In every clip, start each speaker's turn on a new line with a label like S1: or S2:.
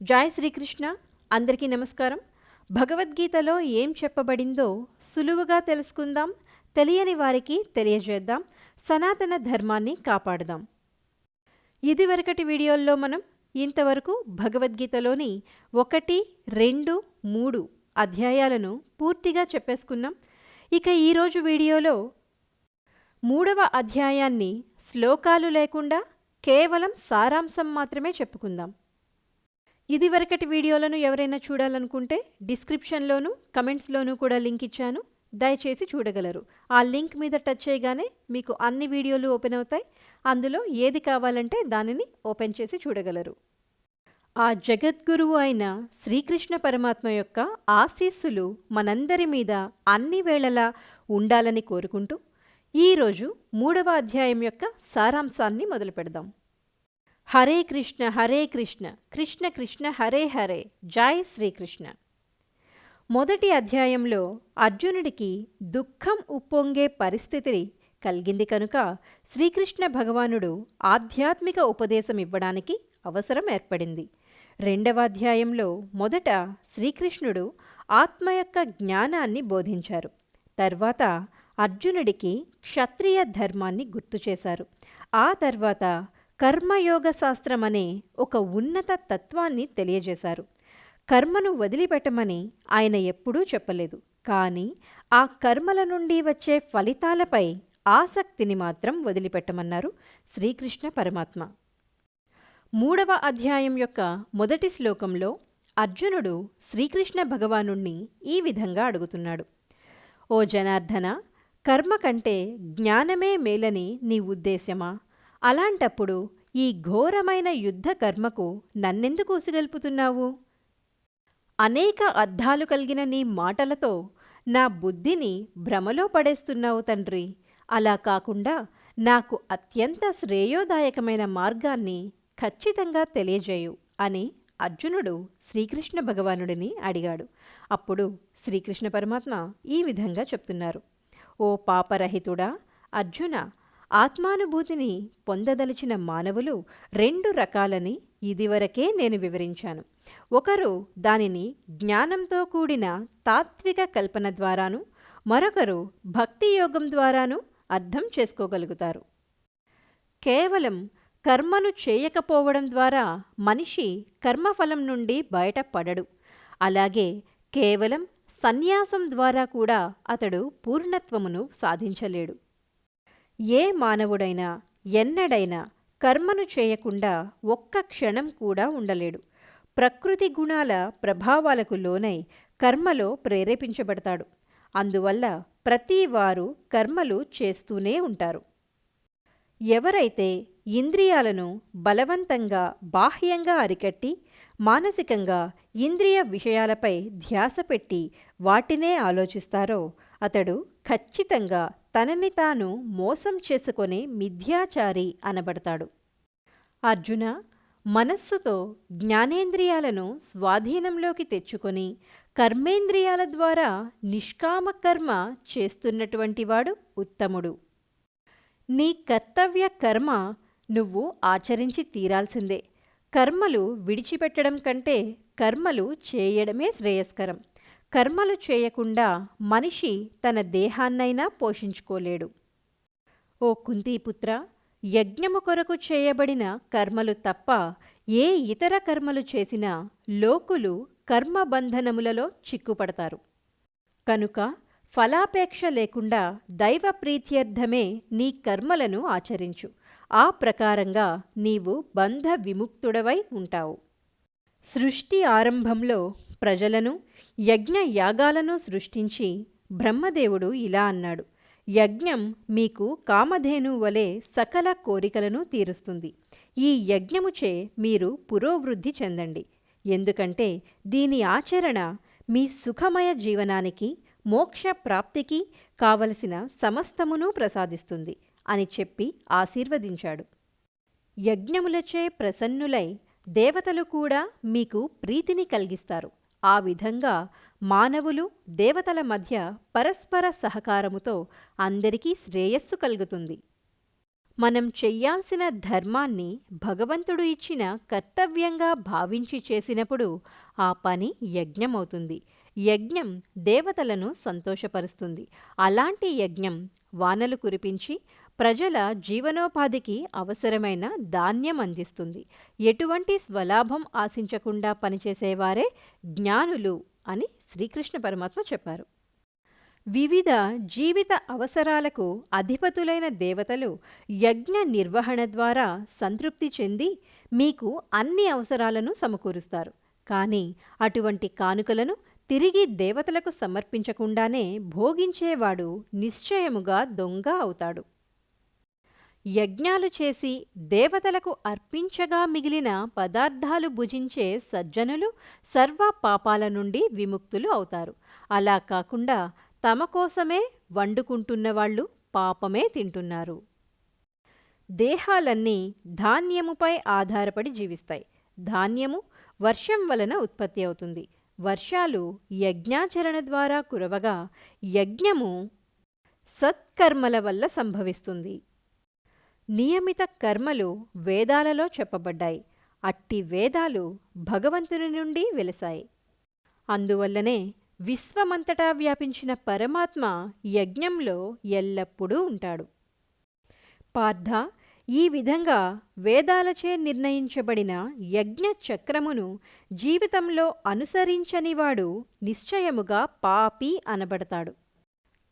S1: జై శ్రీకృష్ణ. అందరికీ నమస్కారం. భగవద్గీతలో ఏం చెప్పబడిందో సులువుగా తెలుసుకుందాం. తెలియని వారికి తెలియజేద్దాం. సనాతన ధర్మాన్ని కాపాడదాం. ఇదివరకటి వీడియోల్లో మనం ఇంతవరకు భగవద్గీతలోని 1, 2, 3 అధ్యాయాలను పూర్తిగా చెప్పేసుకున్నాం. ఇక ఈరోజు వీడియోలో 3వ అధ్యాయాన్ని శ్లోకాలు లేకుండా కేవలం సారాంశం మాత్రమే చెప్పుకుందాం. ఇదివరకటి వీడియోలను ఎవరైనా చూడాలనుకుంటే డిస్క్రిప్షన్లోనూ కమెంట్స్లోనూ కూడా లింక్ ఇచ్చాను, దయచేసి చూడగలరు. ఆ లింక్ మీద టచ్ చేయగానే మీకు అన్ని వీడియోలు ఓపెన్ అవుతాయి. అందులో ఏది కావాలంటే దానిని ఓపెన్ చేసి చూడగలరు. ఆ జగద్గురువు అయిన శ్రీకృష్ణ పరమాత్మ యొక్క ఆశీస్సులు మనందరి మీద అన్ని వేళలా ఉండాలని కోరుకుంటూ ఈరోజు 3వ అధ్యాయం యొక్క సారాంశాన్ని మొదలు పెడదాం. హరే కృష్ణ హరే కృష్ణ కృష్ణ కృష్ణ హరే హరే. జై శ్రీకృష్ణ. మొదటి అధ్యాయంలో అర్జునుడికి దుఃఖం ఉప్పొంగే పరిస్థితి కలిగింది కనుక శ్రీకృష్ణ భగవానుడు ఆధ్యాత్మిక ఉపదేశం ఇవ్వడానికి అవసరం ఏర్పడింది. 2వ అధ్యాయంలో మొదట శ్రీకృష్ణుడు ఆత్మ యొక్క జ్ఞానాన్ని బోధించారు. తర్వాత అర్జునుడికి క్షత్రియ ధర్మాన్ని గుర్తు చేశారు. ఆ తర్వాత కర్మయోగ శాస్త్రం అనే ఒక ఉన్నత తత్వాన్ని తెలియజేశారు. కర్మను వదిలిపెట్టమని ఆయన ఎప్పుడూ చెప్పలేదు, కానీ ఆ కర్మల నుండి వచ్చే ఫలితాలపై ఆసక్తిని మాత్రం వదిలిపెట్టమన్నారు శ్రీకృష్ణ పరమాత్మ. 3వ అధ్యాయం యొక్క మొదటి శ్లోకంలో అర్జునుడు శ్రీకృష్ణ భగవానుణ్ణి ఈ విధంగా అడుగుతున్నాడు. ఓ జనార్దన, కర్మ కంటే జ్ఞానమే మేలని నీ ఉద్దేశ్యమా? అలాంటప్పుడు ఈ ఘోరమైన యుద్ధ కర్మకు నన్నెందుకు ఉసిగల్పుతున్నావు? అనేక అర్థాలు కలిగిన నీ మాటలతో నా బుద్ధిని భ్రమలో పడేస్తున్నావు తండ్రి. అలా కాకుండా నాకు అత్యంత శ్రేయోదాయకమైన మార్గాన్ని ఖచ్చితంగా తెలియజేయు అని అర్జునుడు శ్రీకృష్ణ భగవానుడిని అడిగాడు. అప్పుడు శ్రీకృష్ణ పరమాత్మ ఈ విధంగా చెప్తున్నారు. ఓ పాపరహితుడా అర్జున, ఆత్మానుభూతిని పొందదలిచిన మానవులు 2 రకాలని ఇదివరకే నేను వివరించాను. ఒకరు దానిని జ్ఞానంతో కూడిన తాత్విక కల్పన ద్వారాను, మరొకరు భక్తి యోగం ద్వారాను అర్థం చేసుకోగలుగుతారు. కేవలం కర్మను చేయకపోవడం ద్వారా మనిషి కర్మఫలం నుండి బయటపడడు. అలాగే కేవలం సన్యాసం ద్వారా కూడా అతడు పూర్ణత్వమును సాధించలేడు. ఏ మానవుడైనా ఎన్నడైనా కర్మను చేయకుండా ఒక్క క్షణం కూడా ఉండలేడు. ప్రకృతి గుణాల ప్రభావాలకు లోనై కర్మలో ప్రేరేపించబడతాడు. అందువల్ల ప్రతివారు కర్మలు చేస్తూనే ఉంటారు. ఎవరైతే ఇంద్రియాలను బలవంతంగా బాహ్యంగా అరికట్టి మానసికంగా ఇంద్రియ విషయాలపై ధ్యాస పెట్టి వాటినే ఆలోచిస్తారో అతడు ఖచ్చితంగా తనని తాను మోసం చేసుకొని మిథ్యాచారి అనబడతాడు. అర్జున, మనస్సుతో జ్ఞానేంద్రియాలను స్వాధీనంలోకి తెచ్చుకొని కర్మేంద్రియాల ద్వారా నిష్కామ కర్మ చేస్తున్నటువంటి వాడు ఉత్తముడు. నీ కర్తవ్య కర్మ నువ్వు ఆచరించి తీరాల్సిందే. కర్మలు విడిచిపెట్టడం కంటే కర్మలు చేయడమే శ్రేయస్కరం. కర్మలు చేయకుండా మనిషి తన దేహాన్నైనా పోషించుకోలేడు. ఓ కుంతీపుత్ర, యజ్ఞము కొరకు చేయబడిన కర్మలు తప్ప ఏ ఇతర కర్మలు చేసినా లోకులు కర్మబంధనములలో చిక్కుపడతారు. కనుక ఫలాపేక్ష లేకుండా దైవ ప్రీత్యర్థమే నీ కర్మలను ఆచరించు. ఆ ప్రకారంగా నీవు బంధ విముక్తుడవై ఉంటావు. సృష్టి ఆరంభంలో ప్రజలను యజ్ఞయాగాలను సృష్టించి బ్రహ్మదేవుడు ఇలా అన్నాడు. యజ్ఞం మీకు కామధేను వలె సకల కోరికలను తీరుస్తుంది. ఈ యజ్ఞముచే మీరు పురోవృద్ధి చెందండి. ఎందుకంటే దీని ఆచరణ మీ సుఖమయ జీవనానికి మోక్ష ప్రాప్తికి కావలసిన సమస్తమును ప్రసాదిస్తుంది అని చెప్పి ఆశీర్వదించాడు. యజ్ఞములచే ప్రసన్నులై దేవతలు కూడా మీకు ప్రీతిని కలిగిస్తారు. ఆ విధంగా మానవులు దేవతల మధ్య పరస్పర సహకారముతో అందరికీ శ్రేయస్సు కలుగుతుంది. మనం చెయ్యాల్సిన ధర్మాన్ని భగవంతుడు ఇచ్చిన కర్తవ్యంగా భావించి చేసినప్పుడు ఆ పని యజ్ఞమవుతుంది. యజ్ఞం దేవతలను సంతోషపరుస్తుంది. అలాంటి యజ్ఞం వానలు కురిపించి ప్రజల జీవనోపాధికి అవసరమైన ధాన్యం అందిస్తుంది. ఎటువంటి స్వలాభం ఆశించకుండా పనిచేసేవారే జ్ఞానులు అని శ్రీకృష్ణ పరమాత్మ చెప్పారు. వివిధ జీవిత అవసరాలకు అధిపతులైన దేవతలు యజ్ఞ నిర్వహణ ద్వారా సంతృప్తి చెంది మీకు అన్ని అవసరాలను సమకూరుస్తారు. కానీ అటువంటి కానుకలను తిరిగి దేవతలకు సమర్పించకుండానే భోగించేవాడు నిశ్చయముగా దొంగ అవుతాడు. యజ్ఞాలు చేసి దేవతలకు అర్పించగా మిగిలిన పదార్థాలు భుజించే సజ్జనులు సర్వ పాపాల నుండి విముక్తులు అవుతారు. అలా కాకుండా తమ కోసమే వండుకుంటున్నవాళ్ళు పాపమే తింటున్నారు. దేహాలన్నీ ధాన్యముపై ఆధారపడి జీవిస్తాయి. ధాన్యము వర్షం వలన ఉత్పత్తి అవుతుంది. వర్షాలు యజ్ఞాచరణ ద్వారా కురవగా యజ్ఞము సత్కర్మల వల్ల సంభవిస్తుంది. నియమిత కర్మలు వేదాలలో చెప్పబడ్డాయి. అట్టి వేదాలు భగవంతుని నుండి వెలసాయి. అందువల్లనే విశ్వమంతటా వ్యాపించిన పరమాత్మ యజ్ఞంలో ఎల్లప్పుడూ ఉంటాడు. పార్థ, ఈ విధంగా వేదాలచే నిర్ణయించబడిన యజ్ఞ చక్రమును జీవితంలో అనుసరించనివాడు నిశ్చయముగా పాపి అనబడతాడు.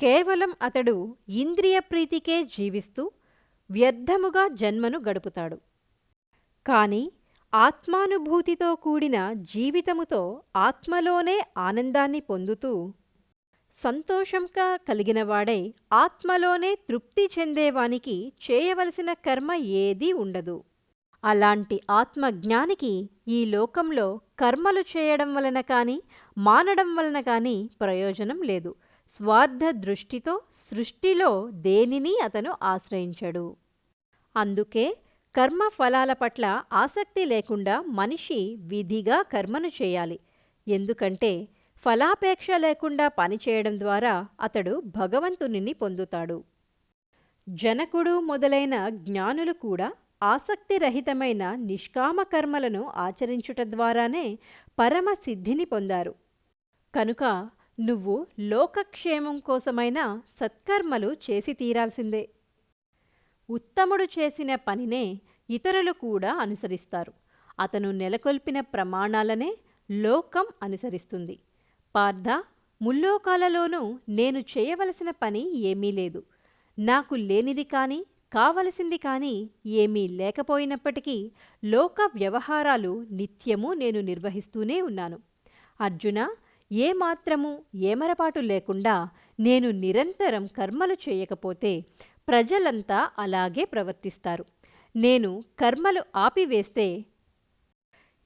S1: కేవలం అతడు ఇంద్రియ ప్రీతికే జీవిస్తూ వ్యర్థముగా జన్మను గడుపుతాడు. కాని ఆత్మానుభూతితో కూడిన జీవితముతో ఆత్మలోనే ఆనందాన్ని పొందుతూ సంతోషంగా కలిగినవాడై ఆత్మలోనే తృప్తి చెందేవానికి చేయవలసిన కర్మ ఏదీ ఉండదు. అలాంటి ఆత్మజ్ఞానికి ఈ లోకంలో కర్మలు చేయడం వలన కానీ మానడం వలన కానీ ప్రయోజనం లేదు. స్వార్థ దృష్టితో సృష్టిలో దేనిని అతను ఆశ్రయించడు. అందుకే కర్మ ఫలాల పట్ల ఆసక్తి లేకుండా మనిషి విధిగా కర్మను చేయాలి. ఎందుకంటే ఫలాపేక్ష లేకుండా పనిచేయడం ద్వారా అతడు భగవంతునిని పొందుతాడు. జనకుడు మొదలైన జ్ఞానులు కూడా ఆసక్తిరహితమైన నిష్కామ కర్మలను ఆచరించుట ద్వారానే పరమసిద్ధిని పొందారు. కనుక నువ్వు లోకక్షేమం కోసమైనా సత్కర్మలు చేసి తీరాల్సిందే. ఉత్తముడు చేసిన పనినే ఇతరులు కూడా అనుసరిస్తారు. అతను నెలకొల్పిన ప్రమాణాలనే లోకం అనుసరిస్తుంది. పార్థ, ముల్లోకాలలోనూ నేను చేయవలసిన పని ఏమీ లేదు. నాకు లేనిది కానీ కావలసింది కానీ ఏమీ లేకపోయినప్పటికీ లోక వ్యవహారాలు నిత్యము నేను నిర్వహిస్తూనే ఉన్నాను. అర్జున, ఏమాత్రము ఏమరపాటు లేకుండా నేను నిరంతరం కర్మలు చేయకపోతే ప్రజలంతా అలాగే ప్రవర్తిస్తారు. నేను కర్మలు ఆపివేస్తే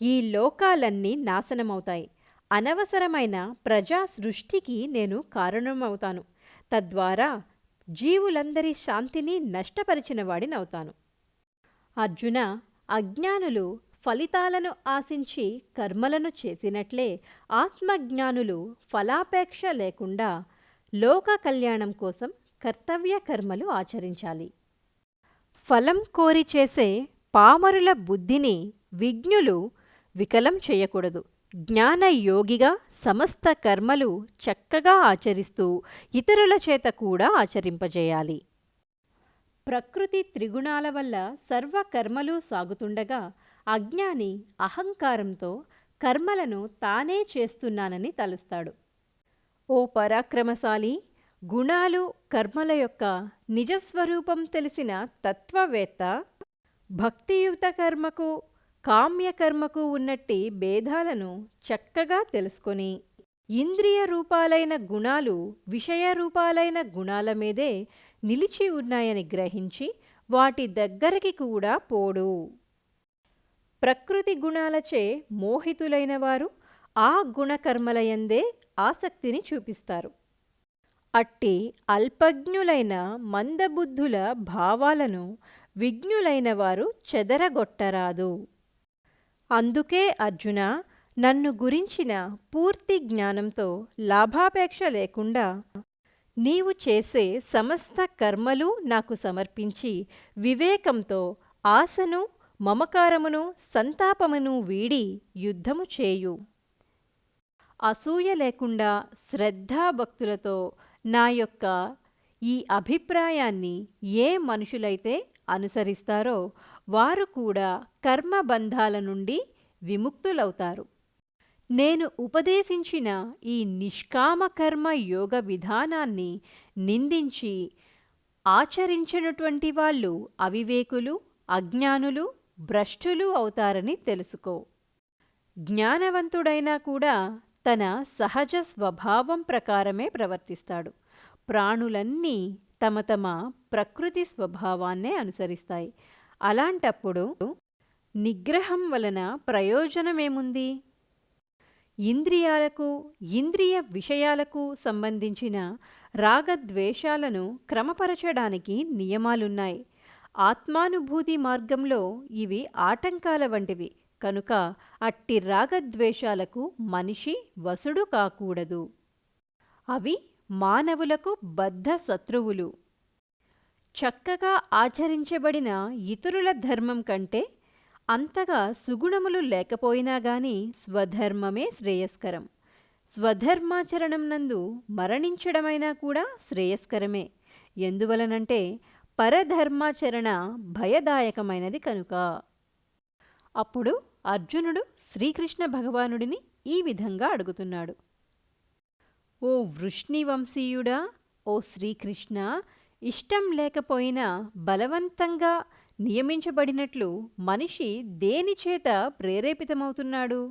S1: ఈ లోకాలన్నీ నాశనమవుతాయి. అనవసరమైన ప్రజా సృష్టికి నేను కారణమవుతాను. తద్వారా జీవులందరి శాంతిని నష్టపరిచిన వాడినవుతాను. అర్జున, అజ్ఞానులు ఫలితాలను ఆశించి కర్మలను చేసినట్లే ఆత్మజ్ఞానులు ఫలాపేక్ష లేకుండా లోక కళ్యాణం కోసం కర్తవ్య కర్మలు ఆచరించాలి. ఫలం కోరి చేసే పామరుల బుద్ధిని విజ్ఞులు వికలం చేయకూడదు. జ్ఞానయోగిగా సమస్త కర్మలు చక్కగా ఆచరిస్తూ ఇతరుల చేత కూడా ఆచరింపజేయాలి. ప్రకృతి త్రిగుణాల వల్ల సర్వకర్మలు సాగుతుండగా అజ్ఞాని అహంకారంతో కర్మలను తానే చేస్తున్నానని తలుస్తాడు. ఓ పరాక్రమశాలి, గుణాలు కర్మల యొక్క నిజస్వరూపం తెలిసిన తత్వవేత్త భక్తియుక్త కర్మకు కామ్యకర్మకు ఉన్నట్టి భేదాలను చక్కగా తెలుసుకొని ఇంద్రియ రూపాలైన గుణాలు విషయరూపాలైన గుణాల మీదే నిలిచి ఉన్నాయని గ్రహించి వాటి దగ్గరికి కూడా పోడు. ప్రకృతి గుణాలచే మోహితులైన వారు ఆ గుణకర్మలయందే ఆసక్తిని చూపిస్తారు. అట్టి అల్పజ్ఞులైన మందబుద్ధుల భావాలను విజ్ఞులైన వారు చెదరగొట్టరాదు. అందుకే అర్జున, నన్ను గురించిన పూర్తి జ్ఞానంతో లాభాపేక్ష లేకుండా నీవు చేసే సమస్త కర్మలు నాకు సమర్పించి వివేకంతో ఆశను మమకారమును సంతాపమును వీడి యుద్ధము చేయు. అసూయ లేకుండా శ్రద్ధాభక్తులతో నా యొక్క ఈ అభిప్రాయాన్ని ఏ మనుషులైతే అనుసరిస్తారో వారు కూడా కర్మబంధాల నుండి విముక్తులవుతారు. నేను ఉపదేశించిన ఈ నిష్కామ కర్మ యోగ విధానాన్ని నిందించి ఆచరించినటువంటి వాళ్ళు అవివేకులు, అజ్ఞానులు, భ్రష్టులు అవుతారని తెలుసుకో. జ్ఞానవంతుడైనా కూడా తన సహజ స్వభావం ప్రకారమే ప్రవర్తిస్తాడు. ప్రాణులన్నీ తమ తమ ప్రకృతి స్వభావాన్నే అనుసరిస్తాయి. అలాంటప్పుడు నిగ్రహం వలన ప్రయోజనమేముంది? ఇంద్రియాలకు, ఇంద్రియ విషయాలకు సంబంధించిన రాగద్వేషాలను క్రమపరచడానికి నియమాలున్నాయి. ఆత్మానుభూతి మార్గంలో ఇవి ఆటంకాల వంటివి కనుక అట్టి రాగద్వేషాలకు మనిషి వసుడు కాకూడదు. అవి మానవులకు బద్ధ శత్రువులు. చక్కగా ఆచరించబడిన ఇతరుల ధర్మం కంటే అంతగా సుగుణములు లేకపోయినా గాని స్వధర్మమే శ్రేయస్కరం. స్వధర్మాచరణం నందు మరణించడమైనా కూడా శ్రేయస్కరమే. ఎందువలనంటే పరధర్మాచరణ భయదాయకమైనది కనుక. అప్పుడు అర్జునుడు శ్రీకృష్ణ భగవానుడిని ఈ విధంగా అడుగుతున్నాడు. ఓ వృష్ణివంశీయుడా, ఓ శ్రీకృష్ణ, ఇష్టం లేకపోయినా బలవంతంగా నియమించబడినట్లు మనిషి దేనిచేత ప్రేరేపితమవుతున్నాడు?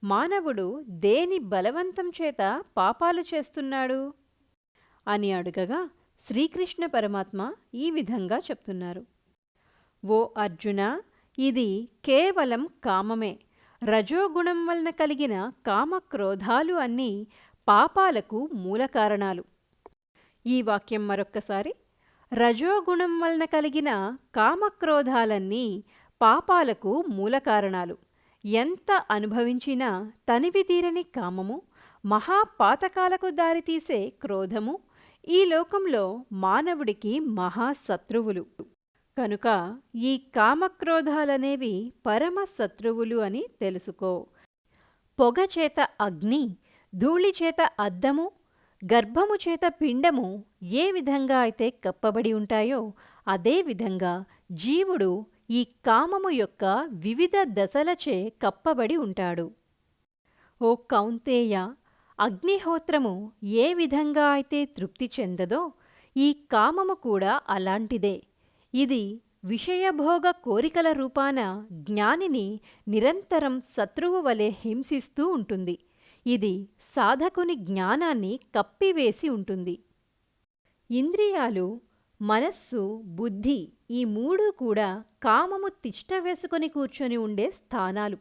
S1: మానవుడు దేని బలవంతం చేత పాపాలు చేస్తున్నాడు అని అడుగగా శ్రీకృష్ణ పరమాత్మ ఈ విధంగా చెప్తున్నారు. ఓ అర్జున, ఇది కేవలం కామమే. రజోగుణం వలన కలిగిన కామక్రోధాలు అన్నీ పాపాలకు మూల కారణాలు. ఈ వాక్యం మరొక్కసారి. రజోగుణం వలన కలిగిన కామక్రోధాలన్నీ పాపాలకు మూల కారణాలు. ఎంత అనుభవించినా తనివి తీరని కామము, మహాపాతకాలకు దారితీసే క్రోధము ఈ లోకంలో మానవుడికి మహాశత్రువులు. కనుక ఈ కామక్రోధాలనేవి పరమ శత్రువులు అని తెలుసుకో. పొగచేత అగ్ని, ధూళిచేత అద్దము, గర్భము చేత పిండము ఏ విధంగా అయితే కప్పబడి ఉంటాయో అదే విధంగా జీవుడు ఈ కామము యొక్క వివిధ దశలచే కప్పబడి ఉంటాడు. ఓ కౌంతేయ, అగ్నిహోత్రము ఏ విధంగా అయితే తృప్తి చెందదో ఈ కామము కూడా అలాంటిదే. ఇది విషయభోగ కోరికల రూపాన జ్ఞానిని నిరంతరం శత్రువు వలె హింసిస్తూ ఉంటుంది. ఇది సాధకుని జ్ఞానాన్ని కప్పివేసి ఉంటుంది. ఇంద్రియాలు, మనస్సు, బుద్ధి ఈ మూడు కూడా కామము తిష్ట వేసుకొని కూర్చొని ఉండే స్థానాలు.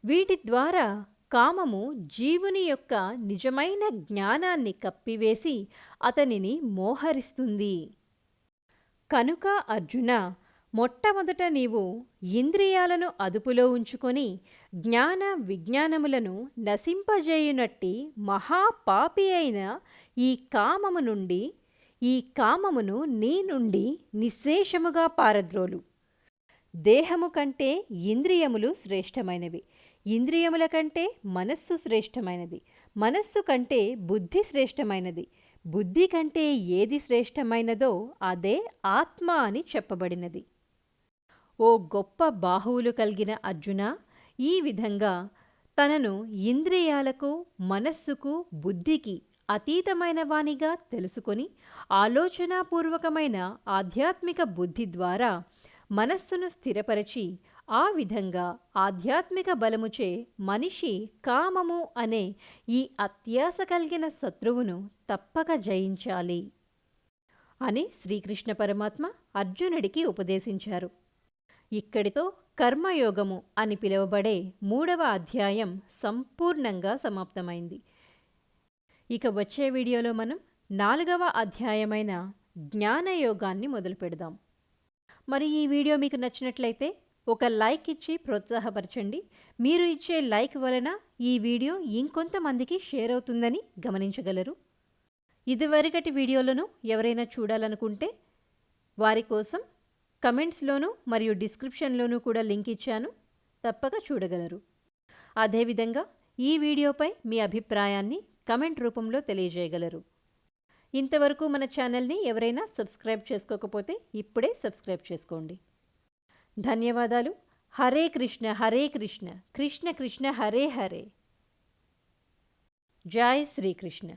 S1: వీటి ద్వారా కామము జీవుని యొక్క నిజమైన జ్ఞానాన్ని కప్పివేసి అతనిని మోహరిస్తుంది. కనుక అర్జున, మొట్టమొదట నీవు ఇంద్రియాలను అదుపులో ఉంచుకొని జ్ఞాన విజ్ఞానములను నశింపజేయునట్టి మహాపాపి అయిన ఈ కామమును నీ నుండి నిశ్శేషముగా పారద్రోలు. దేహము కంటే ఇంద్రియములు శ్రేష్టమైనవి, ఇంద్రియముల కంటే మనస్సు శ్రేష్టమైనది, మనస్సు కంటే బుద్ధి శ్రేష్టమైనది, బుద్ధి కంటే ఏది శ్రేష్టమైనదో అదే ఆత్మ అని చెప్పబడినది. ఓ గొప్ప బాహువులు కలిగిన అర్జున, ఈ విధంగా తనను ఇంద్రియాలకు, మనస్సుకు, బుద్ధికి అతీతమైన వానిగా తెలుసుకొని ఆలోచనాపూర్వకమైన ఆధ్యాత్మిక బుద్ధి ద్వారా మనస్సును స్థిరపరచి ఆ విధంగా ఆధ్యాత్మిక బలముచే మనిషి కామము అనే ఈ అత్యాస కలిగిన శత్రువును తప్పక జయించాలి అని శ్రీకృష్ణ పరమాత్మ అర్జునుడికి ఉపదేశించారు. ఇక్కడితో కర్మయోగము అని పిలువబడే 3వ అధ్యాయం సంపూర్ణంగా సమాప్తమైంది. ఇక వచ్చే వీడియోలో మనం 4వ అధ్యాయమైన జ్ఞానయోగాన్ని మొదలు పెడదాం. మరి ఈ వీడియో మీకు నచ్చినట్లయితే ఒక లైక్ ఇచ్చి ప్రోత్సాహపరచండి. మీరు ఇచ్చే లైక్ వలన ఈ వీడియో ఇంకొంతమందికి షేర్ అవుతుందని గమనించగలరు. ఇదివరకటి వీడియోలను ఎవరైనా చూడాలనుకుంటే వారి కోసం కమెంట్స్లోనూ మరియు డిస్క్రిప్షన్లోనూ కూడా లింక్ ఇచ్చాను, తప్పక చూడగలరు. అదేవిధంగా ఈ వీడియోపై మీ అభిప్రాయాన్ని కమెంట్ రూపంలో తెలియజేయగలరు. ఇంతవరకు మన ఛానల్ని ఎవరైనా సబ్స్క్రైబ్ చేసుకోకపోతే ఇప్పుడే సబ్స్క్రైబ్ చేసుకోండి. ధన్యవాదాలు. హరే కృష్ణ కృష్ణ కృష్ణ హరే హరే. జై శ్రీకృష్ణ.